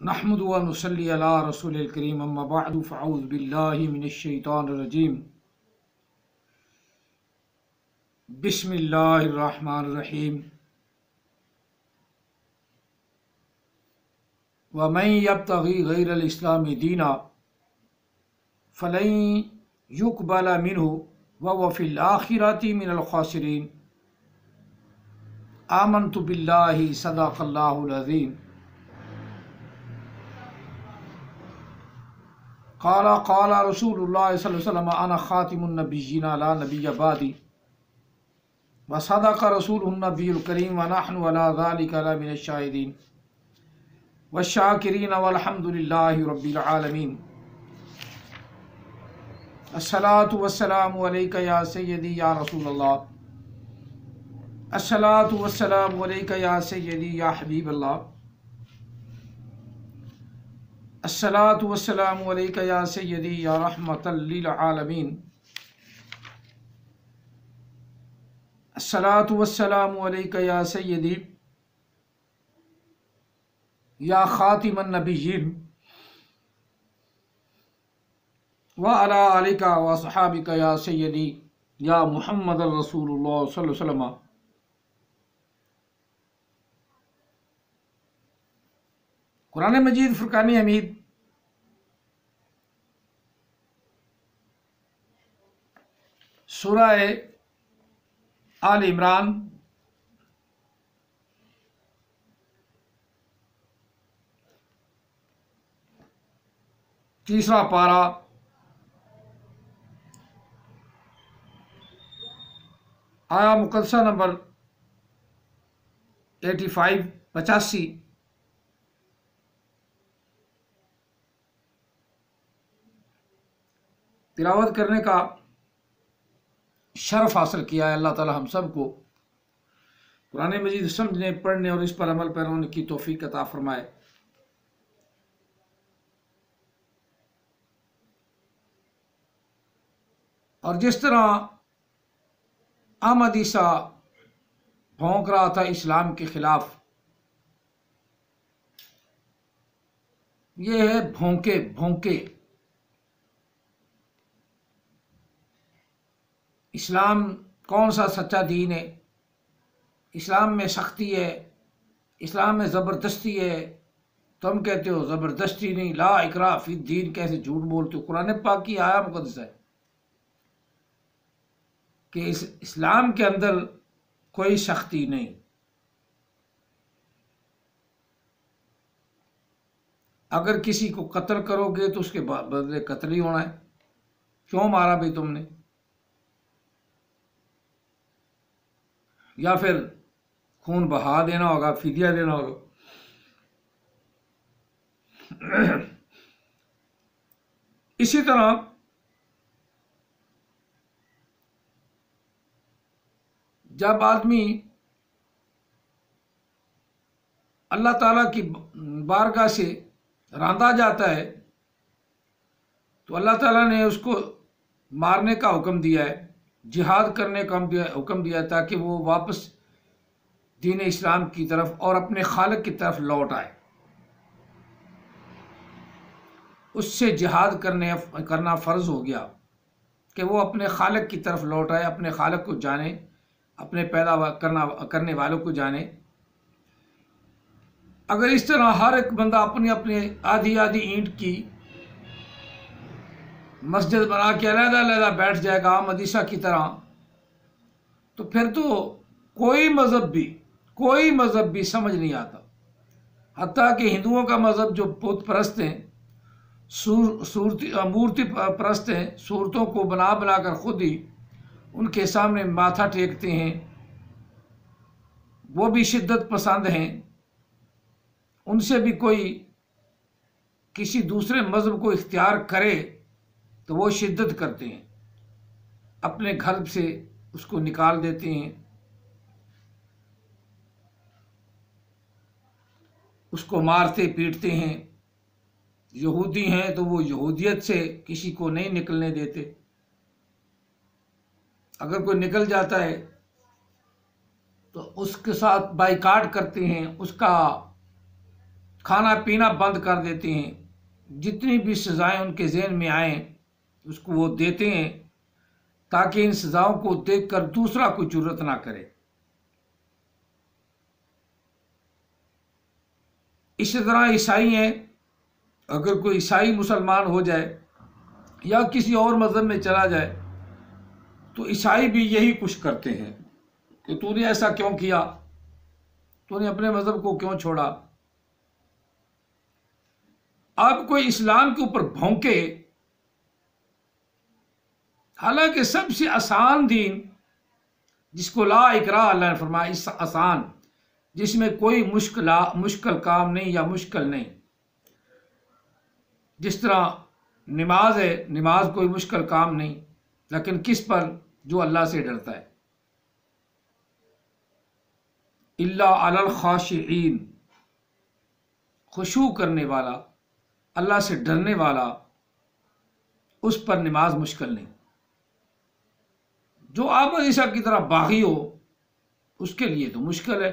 نحمد و نصلی علی رسول الکریم اما بعد فاعوذ باللہ من الشیطان الرجیم بسم اللہ الرحمن الرحیم ومن یبتغی غیر الاسلام دینا فلن یقبل منہ وهو فی الآخرۃ من الخاسرین آمنت باللہ صدق اللہ العظیم قال رسول اللہ صلی اللہ علیہ وسلم انا خاتم النبیین لا نبی بعدی وصدق رسول النبی الکریم ونحن علی ذلک لمن الشاہدین والشاکرین والحمد للہ رب العالمین الصلاۃ والسلام علیک یا سیدی یا رسول اللہ الصلاۃ والسلام علیک یا سیدی یا حبیب اللہ الصلاۃ والسلام علیک یا سیدی یا رحمۃ للعالمین الصلاۃ والسلام علیک یا سیدی یا خاتم النبیین وعلی آلک واصحابک یا سیدی یا محمد الرسول اللہ صلی اللہ علیہ وسلم۔ قرآن مجید فرقان حمید سورہ آل عمران تیسرا پارہ آیا مقدسہ نمبر 85 تلاوت کرنے کا شرف حاصل کیا ہے۔ اللہ تعالی ہم سب کو قرآن مجید سمجھنے، پڑھنے اور اس پر عمل پیرا ہونے کی توفیق عطا فرمائے۔ اور جس طرح احمد عیسیٰ بھونک رہا تھا اسلام کے خلاف، یہ ہے بھونکے۔ اسلام کون سا سچا دین ہے؟ اسلام میں سختی ہے، اسلام میں زبردستی ہے۔ تم کہتے ہو زبردستی نہیں، لا اکراہ فی الدین، کیسے جھوٹ بولتے ہو؟ قرآن پاک کی آیا مقدس ہے کہ اس اسلام کے اندر کوئی سختی نہیں۔ اگر کسی کو قتل کرو گے تو اس کے بدلے قتل ہی ہونا ہے۔ کیوں مارا بھائی تم نے؟ یا پھر خون بہا دینا ہوگا، فدیہ دینا ہوگا۔ اسی طرح جب آدمی اللہ تعالیٰ کی بارگاہ سے راندا جاتا ہے تو اللہ تعالیٰ نے اس کو مارنے کا حکم دیا ہے، جہاد کرنے کا حکم دیا تاکہ وہ واپس دین اسلام کی طرف اور اپنے خالق کی طرف لوٹ آئے۔ اس سے جہاد کرنا فرض ہو گیا کہ وہ اپنے خالق کی طرف لوٹ آئے، اپنے خالق کو جانے، اپنے پیدا کرنے والوں کو جانے۔ اگر اس طرح ہر ایک بندہ اپنی آدھی اینٹ کی مسجد بنا کے علیحدہ بیٹھ جائے گا احمد عیسیٰ کی طرح، تو پھر تو کوئی مذہب بھی سمجھ نہیں آتا۔ حتیٰ کہ ہندوؤں کا مذہب جو بت پرست ہیں، مورتی پرست ہیں، صورتوں کو بنا کر خود ہی ان کے سامنے ماتھا ٹیکتے ہیں، وہ بھی شدت پسند ہیں۔ ان سے بھی کوئی کسی دوسرے مذہب کو اختیار کرے تو وہ شدت کرتے ہیں، اپنے گھر سے اس کو نکال دیتے ہیں، اس کو مارتے پیٹتے ہیں۔ یہودی ہیں تو وہ یہودیت سے کسی کو نہیں نکلنے دیتے۔ اگر کوئی نکل جاتا ہے تو اس کے ساتھ بائیکاٹ کرتے ہیں، اس کا کھانا پینا بند کر دیتے ہیں، جتنی بھی سزائیں ان کے ذہن میں آئیں اس کو وہ دیتے ہیں تاکہ ان سزاؤں کو دیکھ کر دوسرا کوئی جرأت نہ کرے۔ اسی طرح عیسائی ہیں، اگر کوئی عیسائی مسلمان ہو جائے یا کسی اور مذہب میں چلا جائے تو عیسائی بھی یہی کچھ کرتے ہیں کہ تو نے ایسا کیوں کیا، تو نے اپنے مذہب کو کیوں چھوڑا۔ اب کوئی اسلام کے اوپر بھونکے، حالانکہ سب سے آسان دین جس کو لا اکراہ اللہ نے فرمایا، اس آسان جس میں کوئی مشکل کام نہیں یا مشکل نہیں، جس طرح نماز ہے، نماز کوئی مشکل کام نہیں، لیکن کس پر؟ جو اللہ سے ڈرتا ہے۔ الا علی الخاشعین، خشوع کرنے والا، اللہ سے ڈرنے والا، اس پر نماز مشکل نہیں۔ جو آبد عیسیٰ کی طرح باغی ہو اس کے لیے تو مشکل ہے۔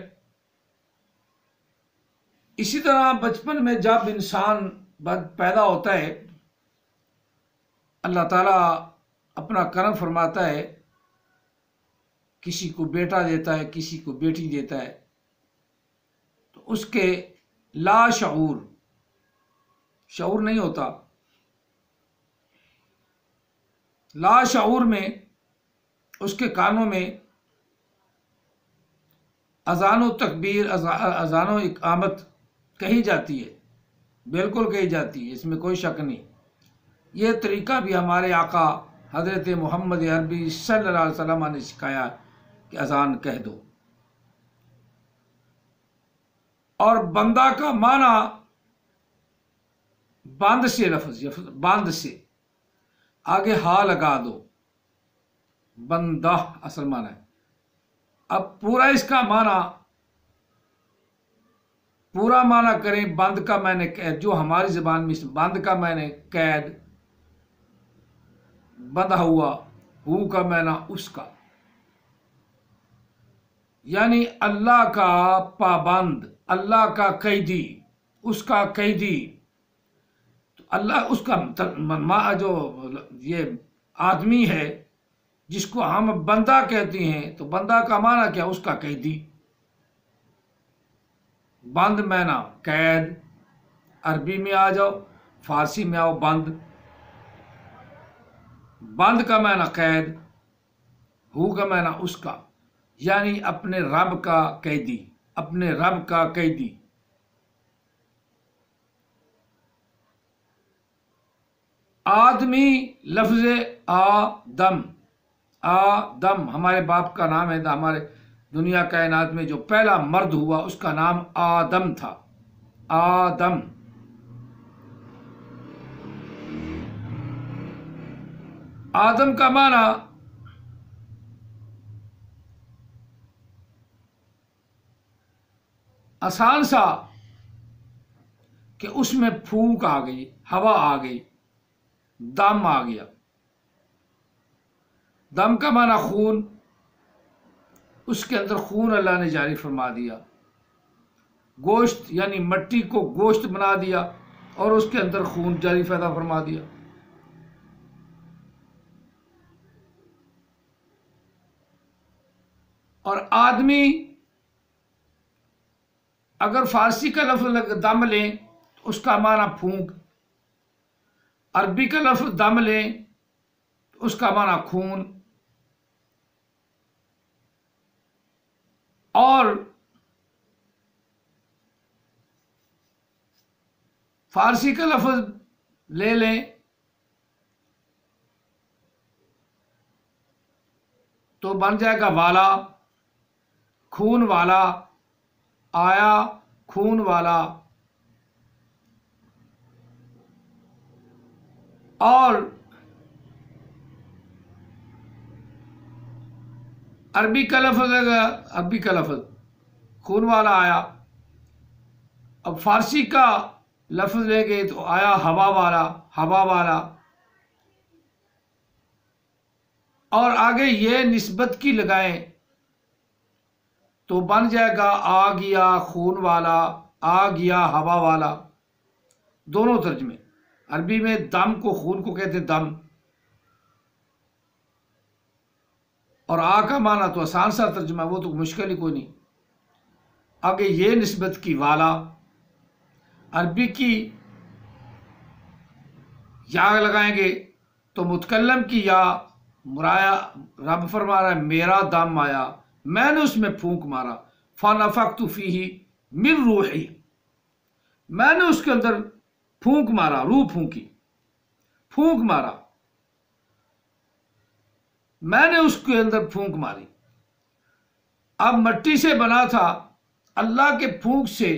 اسی طرح بچپن میں جب انسان پیدا ہوتا ہے، اللہ تعالیٰ اپنا کرم فرماتا ہے، کسی کو بیٹا دیتا ہے، کسی کو بیٹی دیتا ہے، تو اس کے لا شعور نہیں ہوتا، لا شعور میں اس کے کانوں میں اذان و تکبیر، اذان و اقامت کہی جاتی ہے، بالکل کہی جاتی ہے، اس میں کوئی شک نہیں۔ یہ طریقہ بھی ہمارے آقا حضرت محمد عربی صلی اللہ علیہ وسلم نے سکھایا کہ اذان کہہ دو۔ اور بندہ کا معنی بند سے، لفظ بند سے آگے ہا لگا دو، بندہ اصل معنی ہے۔ اب پورا اس کا معنی کریں، بند کا میں نے قید، جو ہماری زبان میں بند کا میں نے قید، بندھا ہوا، ہو کا معنی اس کا، یعنی اللہ کا پابند، اللہ کا قیدی، اس کا قیدی۔ تو اللہ اس کا جو یہ آدمی ہے جس کو ہم بندہ کہتے ہیں، تو بندہ کا معنی کیا؟ اس کا قیدی۔ بند معنی قید، عربی میں آ جاؤ، فارسی میں آؤ، بند کا معنی قید، ہو کا معنی اس کا، یعنی اپنے رب کا قیدی، اپنے رب کا قیدی۔ آدمی لفظ آدم ہمارے باپ کا نام ہے، ہمارے دنیا کائنات میں جو پہلا مرد ہوا اس کا نام آدم تھا، آدم۔ آدم کا معنی آسان سا کہ اس میں پھونک آ گئی، ہوا آ گئی، دم آ گیا۔ دم کا معنی خون، اس کے اندر خون اللہ نے جاری فرما دیا۔ گوشت یعنی مٹی کو گوشت بنا دیا اور اس کے اندر خون جاری پیدا فرما دیا۔ اور آدمی اگر فارسی کا لفظ دم لیں تو اس کا معنی پھونک، عربی کا لفظ دم لیں تو اس کا معنی خون، اور فارسی کا لفظ لے لیں تو بن جائے گا والا، خون والا، آیا خون والا۔ اور عربی کا لفظ خون والا آیا۔ اب فارسی کا لفظ لے گئے تو آیا ہوا والا، اور آگے یہ نسبت کی لگائیں تو بن جائے گا آ گیا خون والا، آ گیا ہوا والا، دونوں ترجمے۔ عربی میں دم کو، خون کو کہتے دم، اور آ کا معنی تو آسان سا ترجمہ، وہ تو مشکل ہی کوئی نہیں۔ آگے یہ نسبت کی والا، عربی کی یا لگائیں گے تو متکلم کی یا مرایا، رب فرما رہا ہے میرا دم آیا، میں نے اس میں پھونک مارا، فَنَفَخْتُ فِيهِ مِن روحی، میں نے اس کے اندر پھونک مارا، روح پھونکی، پھونک مارا، میں نے اس کے اندر پھونک ماری۔ اب مٹی سے بنا تھا، اللہ کے پھونک سے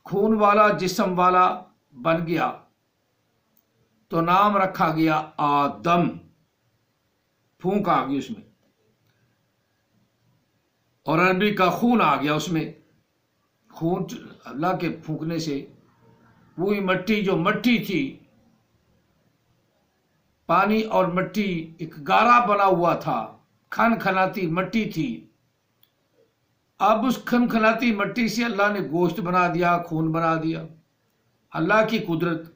خون والا، جسم والا بن گیا، تو نام رکھا گیا آدم، پھونک آ گئی اس میں، اور عربی کا خون آ گیا اس میں۔ خون اللہ کے پھونکنے سے وہی مٹی، جو مٹی تھی، پانی اور مٹی ایک گارا بنا ہوا تھا، کھن کھناتی مٹی تھی، اب اس کھن کھناتی مٹی سے اللہ نے گوشت بنا دیا، خون بنا دیا۔ اللہ کی قدرت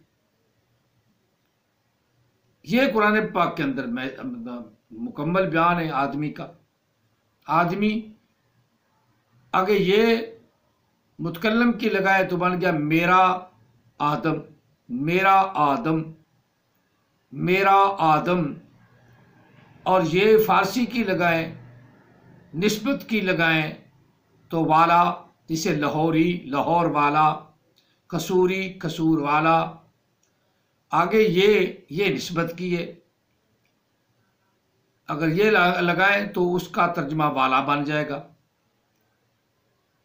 یہ قرآن پاک کے اندر مکمل بیان ہے آدمی کا۔ آدمی اگر یہ متکلم کی لگائے تو بن گیا میرا آدم، میرا آدم، میرا آدم، اور یہ فارسی کی لگائیں، نسبت کی لگائیں تو والا، جسے لاہوری لاہور والا، قصوری قصور والا، آگے یہ نسبت کی ہے، اگر یہ لگائیں تو اس کا ترجمہ والا بن جائے گا۔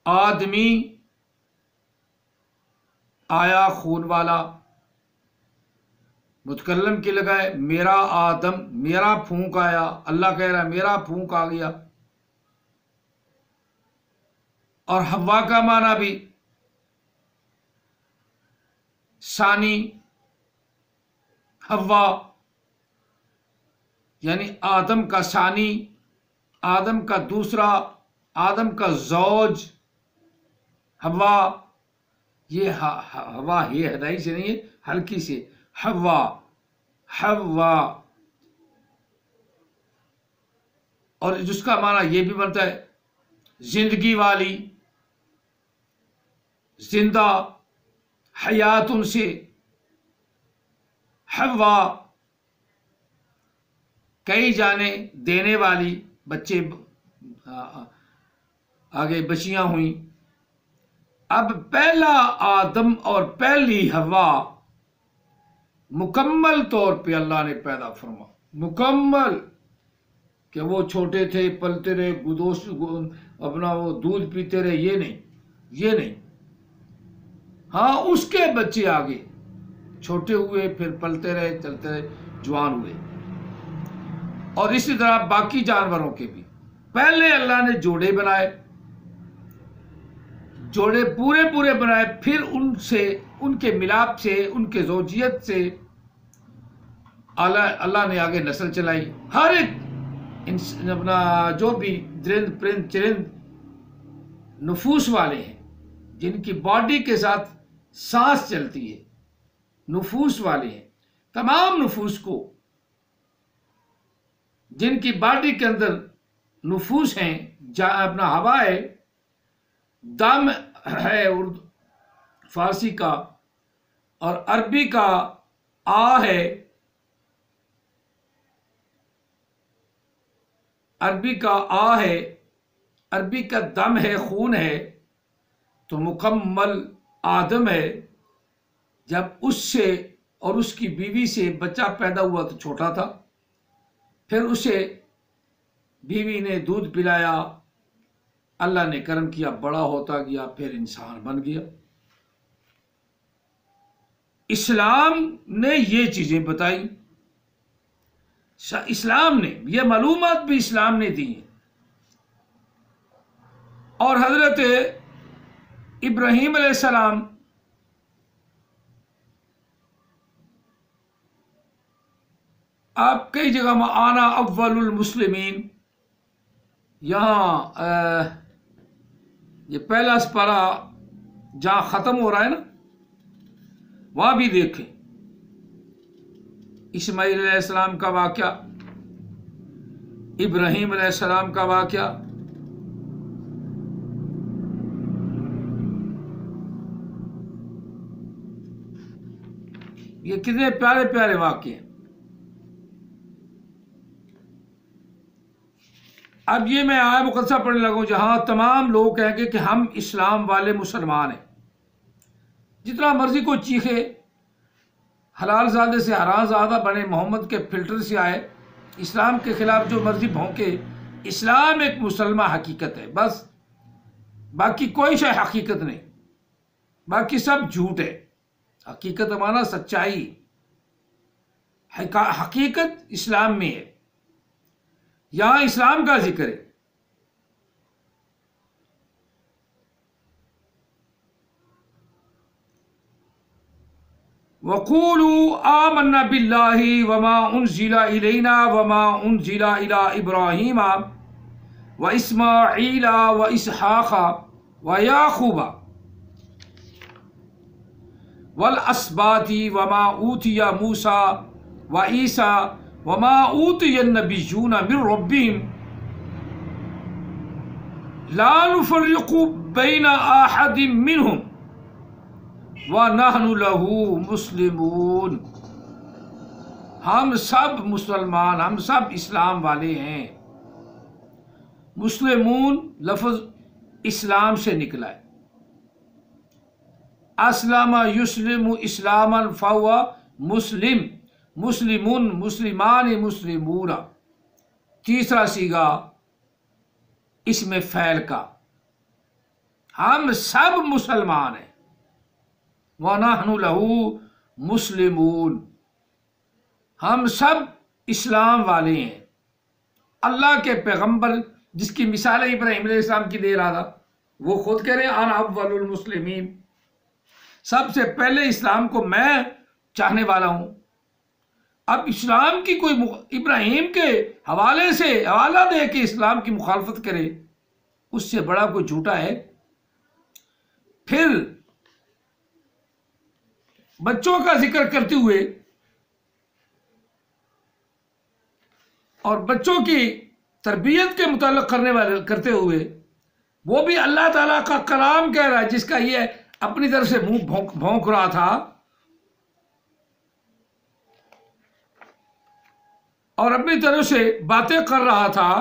آدمی آیا خون والا، متکلم کی لگائے میرا آدم، میرا پھونک آیا، اللہ کہہ رہا ہے میرا پھونک آ گیا۔ اور حوا کا معنی بھی ثانی، حوا یعنی آدم کا ثانی، آدم کا دوسرا، آدم کا زوج، حوا۔ یہ ہوا یہ ہدائی سے نہیں ہے، ہلکی سے، حوا، حوا، اور جس کا معنی یہ بھی بنتا ہے زندگی والی، زندہ، حیات ان سے، حوا کئی جانے دینے والی، بچے آگے بچیاں ہوئیں۔ اب پہلا آدم اور پہلی حوا مکمل طور پہ اللہ نے پیدا فرما، مکمل، کہ وہ چھوٹے تھے پلتے رہے، گودوش اپنا وہ دودھ پیتے رہے، یہ نہیں، یہ نہیں۔ ہاں اس کے بچے آگے چھوٹے ہوئے، پھر پلتے رہے، چلتے رہے، جوان ہوئے، اور اسی طرح باقی جانوروں کے بھی۔ پہلے اللہ نے جوڑے بنائے، جوڑے پورے پورے بنائے، پھر ان سے، ان کے ملاپ سے، ان کے زوجیت سے اللہ نے آگے نسل چلائی۔ ہر ایک اپنا جو بھی درند پرند چرند نفوس والے ہیں، جن کی باڈی کے ساتھ سانس چلتی ہے، نفوس والے ہیں، تمام نفوس کو، جن کی باڈی کے اندر نفوس ہیں، اپنا ہوا ہے، دم ہے اردو فارسی کا، اور عربی کا آ ہے، عربی کا آ ہے، عربی کا دم ہے، خون ہے، تو مکمل آدم ہے۔ جب اس سے اور اس کی بیوی سے بچہ پیدا ہوا تو چھوٹا تھا، پھر اسے بیوی نے دودھ پلایا، اللہ نے کرم کیا، بڑا ہوتا گیا، پھر انسان بن گیا۔ اسلام نے یہ چیزیں بتائی، اسلام نے یہ معلومات بھی اسلام نے دی ہیں، اور حضرت ابراہیم علیہ السلام آپ کئی جگہ میں آنا اول المسلمین، یہاں یہ پہلا سپارہ جہاں ختم ہو رہا ہے نا، وہاں بھی دیکھیں اسماعیل علیہ السلام کا واقعہ، ابراہیم علیہ السلام کا واقعہ، یہ کتنے پیارے پیارے واقعے ہیں۔ اب یہ میں آیت مقدسہ پڑھنے لگوں جہاں تمام لوگ کہیں گے کہ ہم اسلام والے مسلمان ہیں، جتنا مرضی کو چیخے، حلال زادے سے حرام زادہ بنے، محمد کے فلٹر سے آئے، اسلام کے خلاف جو مرضی بھونکے، اسلام ایک مسلمہ حقیقت ہے، بس باقی کوئی شے حقیقت نہیں، باقی سب جھوٹ ہے۔ حقیقت مانا سچائی، حقیقت اسلام میں ہے، یہاں اسلام کا ذکر ہے۔ وَقُولُوا آمَنَّا بِاللَّهِ وَمَا أُنزِلَ إِلَيْنَا وَمَا أُنزِلَ إِلَىٰ إِبْرَاهِيمَ وَإِسْمَاعِيلَ وَإِسْحَاقَ وَيَعْقُوبَ وَالْأَسْبَاطِ وَمَا أُوتِيَ مُوسَىٰ وَعِيسَىٰ وَمَا أُوتِيَ النَّبِيُّونَ مِن رَّبِّهِمْ لَا نُفَرِّقُ بَيْنَ أَحَدٍ مِّنْهُمْ وَنَحْنُ لَهُ مُسْلِمُونَ۔ ہم سب مسلمان، ہم سب اسلام والے ہیں۔ مسلمون لفظ اسلام سے نکلا ہے، اسلم یسلم اسلاما فہو مسلم، مسلمون مسلمان مسلمون، تیسرا صیغہ اسم فعل کا، ہم سب مسلمان ہیں۔ وَنَحْنُ لَهُ مُسْلِمُونَ، ہم سب اسلام والے ہیں۔ اللہ کے پیغمبر جس کی مثال ابراہیم علیہ السلام کی دے رہا تھا، وہ خود کہہ رہے ہیں انا اول المسلمین، سب سے پہلے اسلام کو میں چاہنے والا ہوں۔ اب اسلام کی کوئی ابراہیم کے حوالے سے حوالہ دے کے اسلام کی مخالفت کرے، اس سے بڑا کوئی جھوٹا ہے؟ پھر بچوں کا ذکر کرتے ہوئے اور بچوں کی تربیت کے متعلق کرتے ہوئے، وہ بھی اللہ تعالیٰ کا کلام کہہ رہا ہے، جس کا یہ اپنی طرف سے منہ بھونک رہا تھا اور اپنی طرف سے باتیں کر رہا تھا۔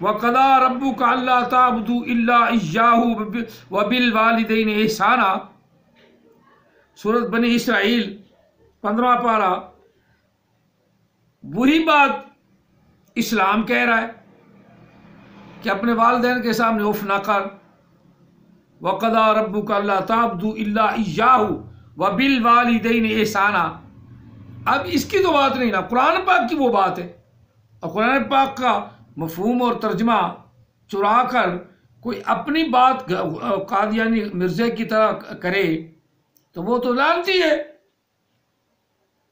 وَقَضَىٰ رَبُّكَ أَلَّا تَعْبُدُوا إِلَّا إِيَّاهُ وَبِالْوَالِدَيْنِ إِحْسَانًا، سورۃ بنی اسرائیل 15واں پارہ۔ وہی بات اسلام کہہ رہا ہے کہ اپنے والدین کے سامنے اف نہ کر۔ وَقَضَىٰ رَبُّكَ أَلَّا تَعْبُدُوا إِلَّا إِيَّاهُ وَبِالْوَالِدَيْنِ إِحْسَانًا، اب اس کی تو بات نہیں نا، قرآن پاک کی وہ بات ہے، اور قرآن پاک کا مفہوم اور ترجمہ چرا کر کوئی اپنی بات قادیانی مرزے کی طرح کرے تو وہ تو لعنتی ہے،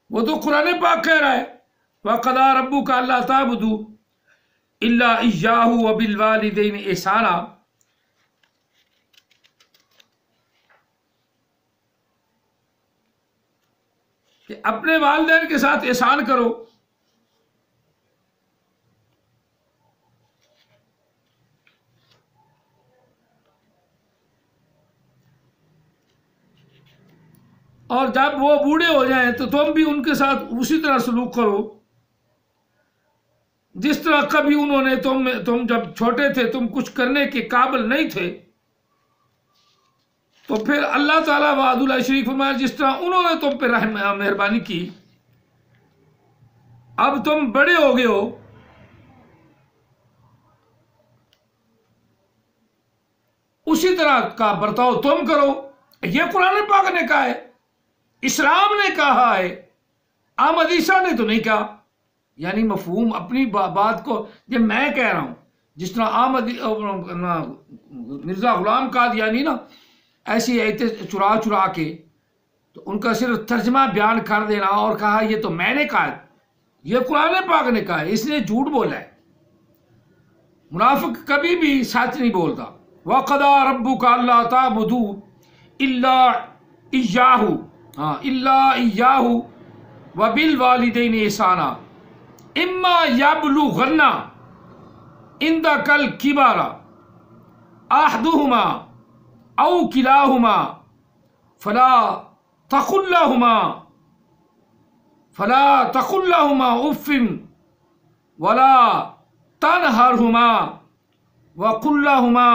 وہ تو قرآن پاک کہہ رہا ہے وَقَضَىٰ رَبُّكَ أَلَّا تَعْبُدُوا إِلَّا إِيَّاهُ وَبِالْوَالِدَيْنِ إِحْسَانًا، کہ اپنے والدین کے ساتھ احسان کرو۔ اور جب وہ بوڑھے ہو جائیں تو تم بھی ان کے ساتھ اسی طرح سلوک کرو جس طرح کبھی انہوں نے تم جب چھوٹے تھے، تم کچھ کرنے کے قابل نہیں تھے، تو پھر اللہ تعالیٰ وعد اللہ شریف فرمایا جس طرح انہوں نے تم پہ مہربانی کی، اب تم بڑے ہو گئے ہو، اسی طرح کا برتاؤ تم کرو۔ یہ قرآن پاک نے کہا ہے، اسلام نے کہا ہے، احمد عیسیٰ نے تو نہیں کہا۔ یعنی مفہوم اپنی بات کو یہ میں کہہ رہا ہوں، جس طرح مرزا غلام قادیانی نا ایسی آیتیں چرا کے تو ان کا صرف ترجمہ بیان کر دینا اور کہا یہ تو میں نے کہا، یہ قرآن پاک نے کہا ہے، اس نے جھوٹ بولا ہے۔ منافق کبھی بھی سچ نہیں بولتا۔ وَقَضَىٰ رَبُّكَ أَلَّا تَعْبُدُوا إِلَّا إِيَّاهُ إِلَّا إِيَّاهُ وَبِالْوَالِدَيْنِ إِحْسَانًا إِمَّا يَبْلُغَنَّ عِندَكَ الْكِبَرَ أَحَدُهُمَا أَوْ كِلَاهُمَا فَلَا تَقُل لَّهُمَا أُفٍّ وَلَا تَنْهَرْهُمَا وَقُل لَّهُمَا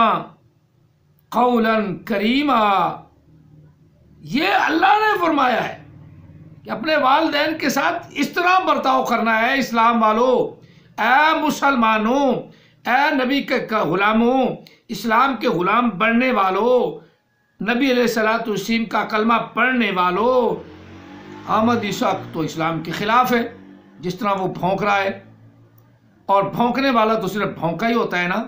قَوْلًا كَرِيمًا۔ یہ اللہ نے فرمایا ہے کہ اپنے والدین کے ساتھ اس طرح برتاؤ کرنا ہے۔ اسلام والوں، اے مسلمانوں، اے نبی کے غلاموں، اسلام کے غلام بننے والوں، نبی علیہ الصلوۃ والسلام کا کلمہ پڑھنے والوں، احمد عیسیٰ تو اسلام کے خلاف ہے، جس طرح وہ بھونک رہا ہے، اور بھونکنے والا تو صرف بھونکا ہی ہوتا ہے نا۔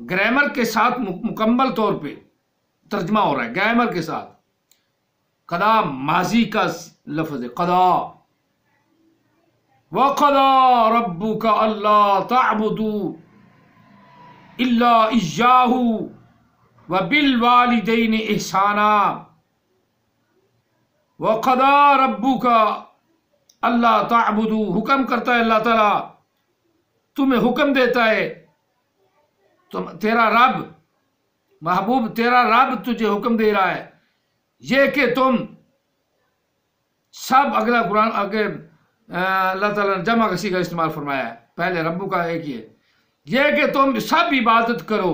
گرامر کے ساتھ مکمل طور پہ ترجمہ ہو رہا ہے، گرامر کے ساتھ۔ قضا ماضی کا لفظ ہے، قضا۔ وَقَضَىٰ رَبُّكَ أَلَّا تَعْبُدُوا إِلَّا إِيَّاهُ وَبِالْوَالِدَيْنِ إِحْسَانًا۔ وَقَضَىٰ رَبُّكَ أَلَّا تَعْبُدُوا، حکم کرتا ہے اللہ تعالیٰ، تمہیں حکم دیتا ہے، تیرا رب محبوب، تیرا رب تجھے حکم دے رہا ہے یہ کہ تم سب، اگلا قرآن آگے اللہ تعالیٰ نے جمع کسی کا استعمال فرمایا ہے، پہلے ربو کا ایک ہی ہے، یہ کہ تم سب عبادت کرو،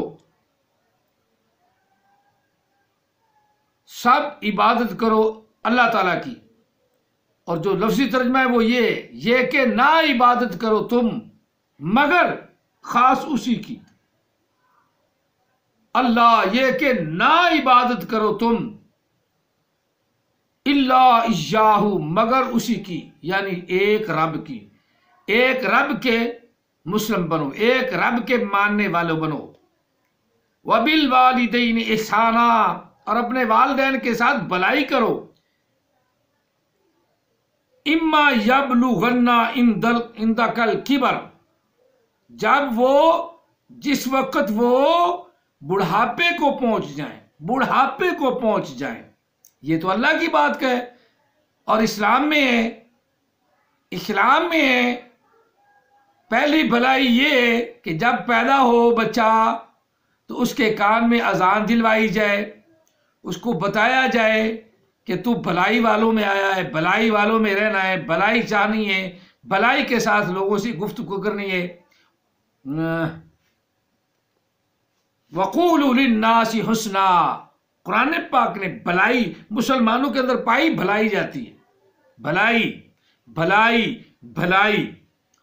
سب عبادت کرو اللہ تعالیٰ کی۔ اور جو لفظی ترجمہ ہے وہ یہ کہ نہ عبادت کرو تم مگر خاص اسی کی۔ اللہ، یہ کہ نہ عبادت کرو تم الا ایاہ، مگر اسی کی، یعنی ایک رب کی، ایک رب کے مسلم بنو، ایک رب کے ماننے والے بنو۔ وبالوالدین احسانا، اور اپنے والدین کے ساتھ بھلائی کرو۔ اما یبلغن عندک الکبر، جس وقت وہ بڑھاپے کو پہنچ جائیں، یہ تو اللہ کی بات کا ہے، اور اسلام میں ہے پہلی بھلائی یہ ہے کہ جب پیدا ہو بچہ تو اس کے کان میں اذان دلوائی جائے، اس کو بتایا جائے کہ تو بھلائی والوں میں آیا ہے، بھلائی والوں میں رہنا ہے، بھلائی چاہنی ہے، بھلائی کے ساتھ لوگوں سے گفتگو کرنی ہے۔ وَقُولُوا لِلنَّاسِ حُسْنًا، قرآن پاک نے بھلائی مسلمانوں کے اندر پائی بھلائی جاتی ہے، بھلائی بھلائی بھلائی،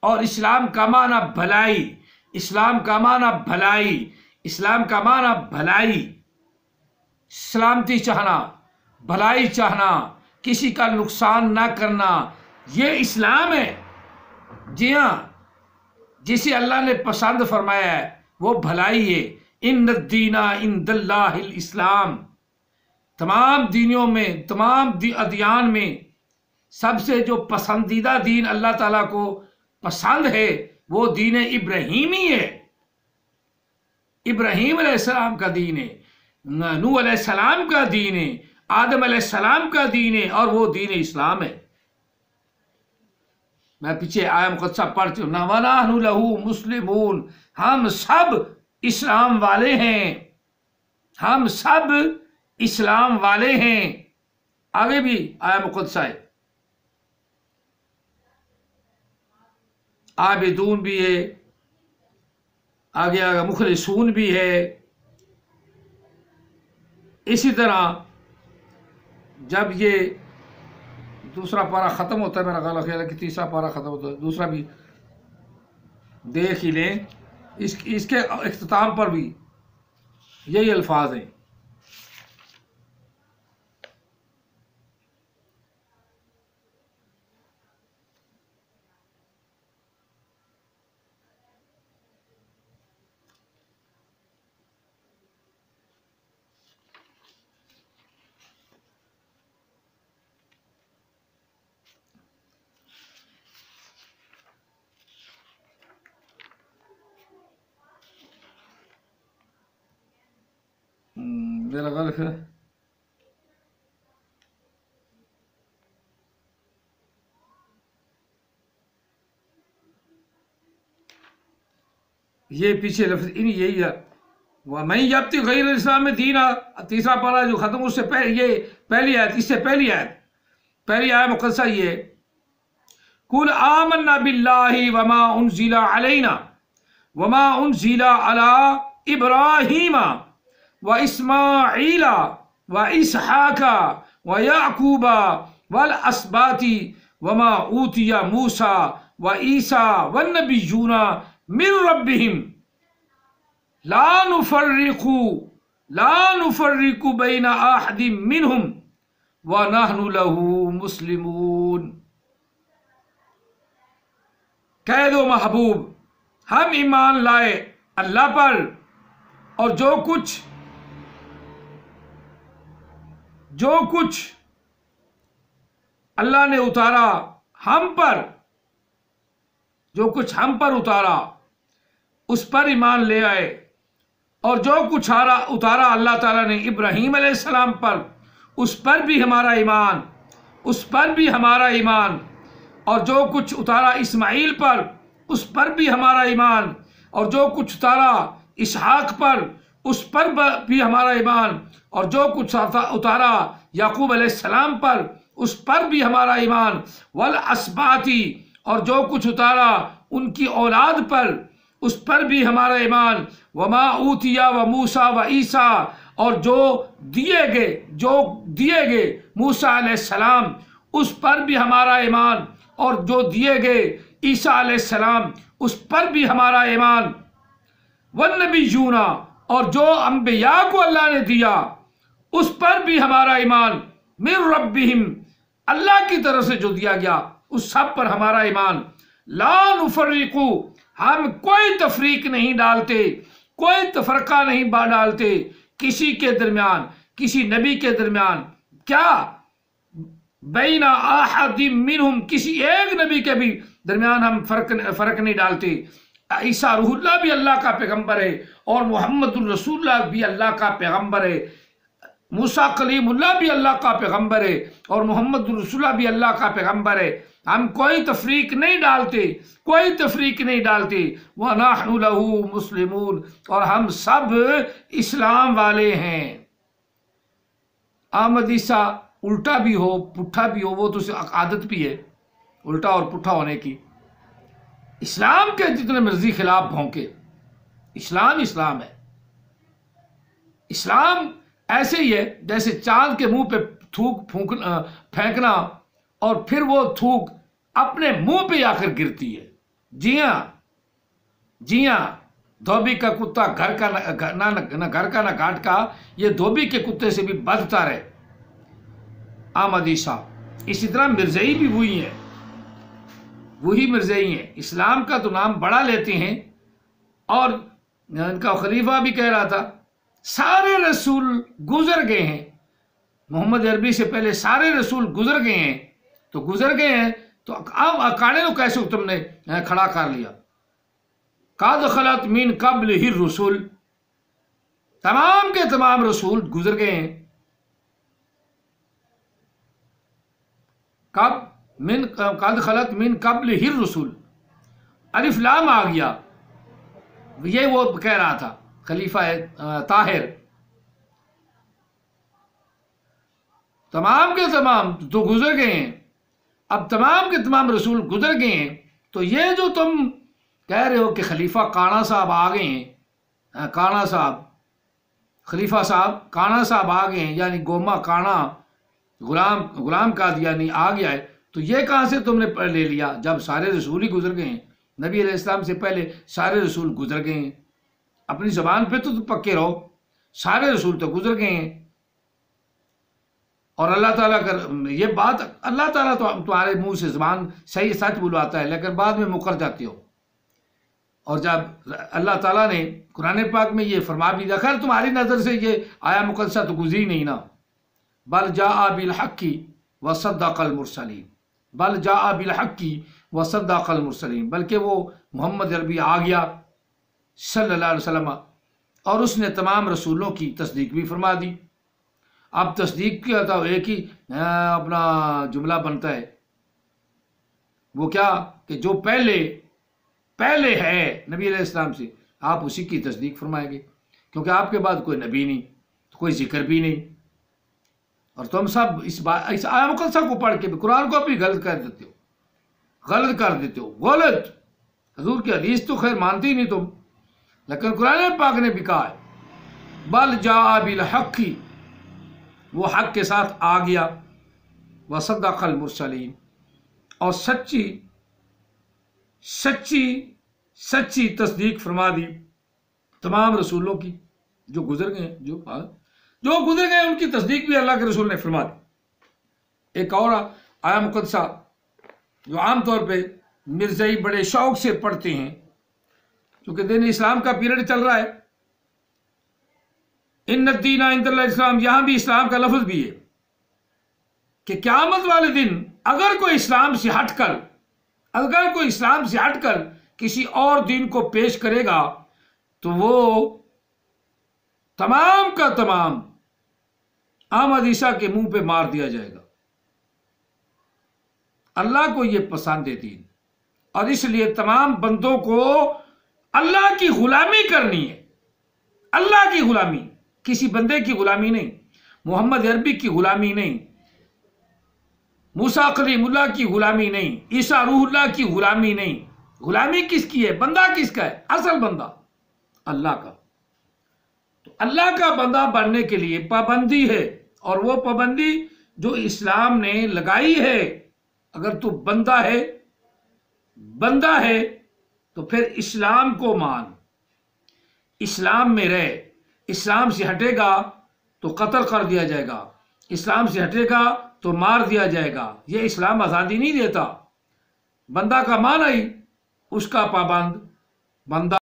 اور اسلام کا معنی بھلائی، اسلام کا معنی بھلائی، اسلام کا معنی بھلائی، سلامتی چاہنا، بھلائی چاہنا، کسی کا نقصان نہ کرنا، یہ اسلام ہے۔ جی ہاں، جسے اللہ نے پسند فرمایا ہے وہ بھلائی ہے۔ ان الدین عند اللہ الاسلام، تمام دینوں میں، تمام ادیان میں سب سے جو پسندیدہ دین اللہ تعالیٰ کو پسند ہے وہ دین ابراہیمی ہے، ابراہیم علیہ السلام کا دین ہے، نوح علیہ السلام کا دین ہے، آدم علیہ السلام کا دین ہے، اور وہ دین اسلام ہے۔ میں پیچھے آیا مقدسہ پڑھتی ہوں، وَنَحْنُ لَهُ مُسْلِمُونَ، ہم سب اسلام والے ہیں، ہم سب اسلام والے ہیں۔ آگے بھی آیا مقدسہ ہے، عابدون بھی ہے، آگے مخلصون بھی ہے۔ اسی طرح جب یہ دوسرا پارہ ختم ہوتا ہے، میرا خیال ہے کہ تیسرا پارہ ختم ہوتا ہے، دوسرا بھی دیکھ ہی لیں، اس کے اختتام پر بھی یہی الفاظ ہیں۔ میرا غلط ہے. یہ پیچھے لفظ یہی ہے. وَمَن يَبْتَغِ غَيْرَ الْإِسْلَامِ دِينًا، تیسرا پارہ جو ختم اس سے یہ پہلی آیت، اس سے پہلی آیت مقدسہ یہ ہے قُلْ آمَنَّا بِاللَّهِ وَمَا أُنزِلَ عَلَيْنَا وَمَا أُنزِلَ عَلَىٰ إِبْرَاهِيمَ وَإِسْمَاعِيلَ وَإِسْحَاقَ وَيَعْقُوبَ وَالْأَسْبَاطِ وَمَا أُوتِيَ مُوسَىٰ وَعِيسَىٰ وَالنَّبِيُّونَ مِن رَّبِّهِمْ لا نفرق بین احد منہم ونحن له مسلمون. کہہ دو محبوب، ہم ایمان لائے اللہ پر اور جو کچھ اللہ نے اتارا ہم پر، جو کچھ ہم پر اتارا اس پر ایمان لے آئے، اور جو کچھ اتارا اللہ تعالیٰ نے ابراہیم علیہ السلام پر اس پر بھی ہمارا ایمان، اور جو کچھ اتارا اسماعیل پر اس پر بھی ہمارا ایمان، اور جو کچھ اتارا اسحاق پر اس پر بھی ہمارا ایمان، اور جو کچھ اتارا یعقوب علیہ السلام پر اس پر بھی ہمارا ایمان، والاسباطی، اور جو کچھ اتارا ان کی اولاد پر اس پر بھی ہمارا ایمان، وما اوتیا و موسیٰ و عیسیٰ، اور جو دیے گئے موسیٰ علیہ السلام اس پر بھی ہمارا ایمان، اور جو دیے گئے عیسیٰ علیہ السلام اس پر بھی ہمارا ایمان، والنبیون، اور جو انبیاء کو اللہ نے دیا اس پر بھی ہمارا ایمان، من ربہم، اللہ کی طرف سے جو دیا گیا اس سب پر ہمارا ایمان، لا نفرقو، ہم کوئی تفریق نہیں ڈالتے، کوئی تفرقہ نہیں ڈالتے کسی کے درمیان، کسی نبی کے درمیان، کیا بین احد منہم، کسی ایک نبی کے بھی درمیان ہم فرق نہیں ڈالتے. عیسیٰ روح اللہ بھی اللہ کا پیغمبر ہے، اور محمد الرسول اللہ بھی اللہ کا پیغمبر ہے، موسیٰ کلیم اللہ بھی اللہ کا پیغمبر ہے، اور محمد الرسول اللہ بھی اللہ کا پیغمبر ہے. ہم کوئی تفریق نہیں ڈالتے، وَنَحْنُ لَهُ مُسْلِمُونَ، اور ہم سب اسلام والے ہیں. احمدی سا الٹا بھی ہو پٹھا بھی ہو، وہ تو عادت بھی ہے الٹا اور پٹھا ہونے کی. اسلام کے جتنے مرضی خلاف بھونکے، اسلام ہے. اسلام ایسے ہی ہے جیسے چاند کے منہ پہ تھوک پھینکنا اور پھر وہ تھوک اپنے منہ پہ آ کر گرتی ہے. جی ہاں، دھوبی کا کتا گھر کا نہ گھاٹ کا، یہ دھوبی کے کتے سے بھی بدتر ہے. احمدی صاحب اسی طرح مرزائی بھی وہی مرزائی ہیں. اسلام کا تو نام بڑا لیتے ہیں، اور ان کا خلیفہ بھی کہہ رہا تھا سارے رسول گزر گئے ہیں، محمد عربی سے پہلے سارے رسول گزر گئے ہیں، تو اب اکاڑے کو کیسے تم نے کھڑا کر لیا؟ قد خلت من قبل ہی رسول، تمام کے تمام رسول گزر گئے ہیں. قد خلت من قبل ہی رسول، الف لام آ گیا. یہ وہ کہہ رہا تھا خلیفہ طاہر. تمام کے تمام تو گزر گئے ہیں، اب تمام کے تمام رسول گزر گئے ہیں، تو یہ جو تم کہہ رہے ہو کہ خلیفہ کانا صاحب آ گئے ہیں، خلیفہ صاحب کانا صاحب آ گئے ہیں، یعنی گوما کانا غلام قادیانی آ گیا ہے، تو یہ کہاں سے تم نے لے لیا جب سارے رسول ہی گزر گئے ہیں؟ نبی علیہ السلام سے پہلے سارے رسول گزر گئے ہیں. اپنی زبان پہ تو پکے رہو، سارے رسول تو گزر گئے ہیں. اور اللہ تعالیٰ یہ بات اللہ تعالیٰ تو تمہارے منہ سے زبان صحیح سچ بلواتا ہے، لیکن بعد میں مکر جاتے ہو. اور جب اللہ تعالیٰ نے قرآن پاک میں یہ فرما بھی دیا، خیر تمہاری نظر سے یہ آیا مقدسہ تو گزری نہیں نا. بل جاء بالحق وصدق المرسلین، بل جاء بالحق وصدق المرسلین، بلکہ وہ محمد عربی آ گیا صلی اللہ علیہ وسلم اور اس نے تمام رسولوں کی تصدیق بھی فرما دی۔ اب تصدیق کیا تھا ایک ہی اپنا جملہ بنتا ہے، وہ کیا کہ جو پہلے ہے نبی علیہ السلام سے، آپ اسی کی تصدیق فرمائیں گے، کیونکہ آپ کے بعد کوئی نبی نہیں، کوئی ذکر بھی نہیں، اور تم سب اس آیہ مقدسہ کو پڑھ کے بھی قرآن کو بھی غلط کر دیتے ہو، غلط۔ حضور کی حدیث تو خیر مانتی ہی نہیں تم، لیکن قرآن پاک نے بھی کہا ہے بل جاء بالحق، وہ حق کے ساتھ آ گیا، وصدق المرسلین، اور سچی تصدیق فرما دی تمام رسولوں کی جو گزر گئے ان کی تصدیق بھی اللہ کے رسول نے فرما دی۔ ایک اور آیہ مقدسہ جو عام طور پہ مرزائی بڑے شوق سے پڑھتے ہیں، کیونکہ دین اسلام کا پیریڈ چل رہا ہے، ان الدین عند اللہ الاسلام، یہاں بھی اسلام کا لفظ بھی ہے کہ قیامت والے دن اگر کوئی اسلام سے ہٹ کر کسی اور دین کو پیش کرے گا تو وہ تمام کا تمام احمد عیسیٰ کے منہ پہ مار دیا جائے گا۔ اللہ کو یہ پسند ہے دین، اور اس لیے تمام بندوں کو اللہ کی غلامی کرنی ہے، اللہ کی غلامی، کسی بندے کی غلامی نہیں، محمد عربی کی غلامی نہیں، موسیٰ کلیم اللہ کی غلامی نہیں، عیسیٰ روح اللہ کی غلامی نہیں۔ غلامی کس کی ہے؟ بندہ کس کا ہے؟ اصل بندہ اللہ کا۔ تو اللہ کا بندہ بننے کے لیے پابندی ہے، اور وہ پابندی جو اسلام نے لگائی ہے، اگر تو بندہ ہے تو پھر اسلام کو مان، اسلام میں رہ، اسلام سے ہٹے گا تو قتل کر دیا جائے گا، اسلام سے ہٹے گا تو مار دیا جائے گا۔ یہ اسلام آزادی نہیں دیتا۔ بندہ کا معنی ہی اس کا پابند بندہ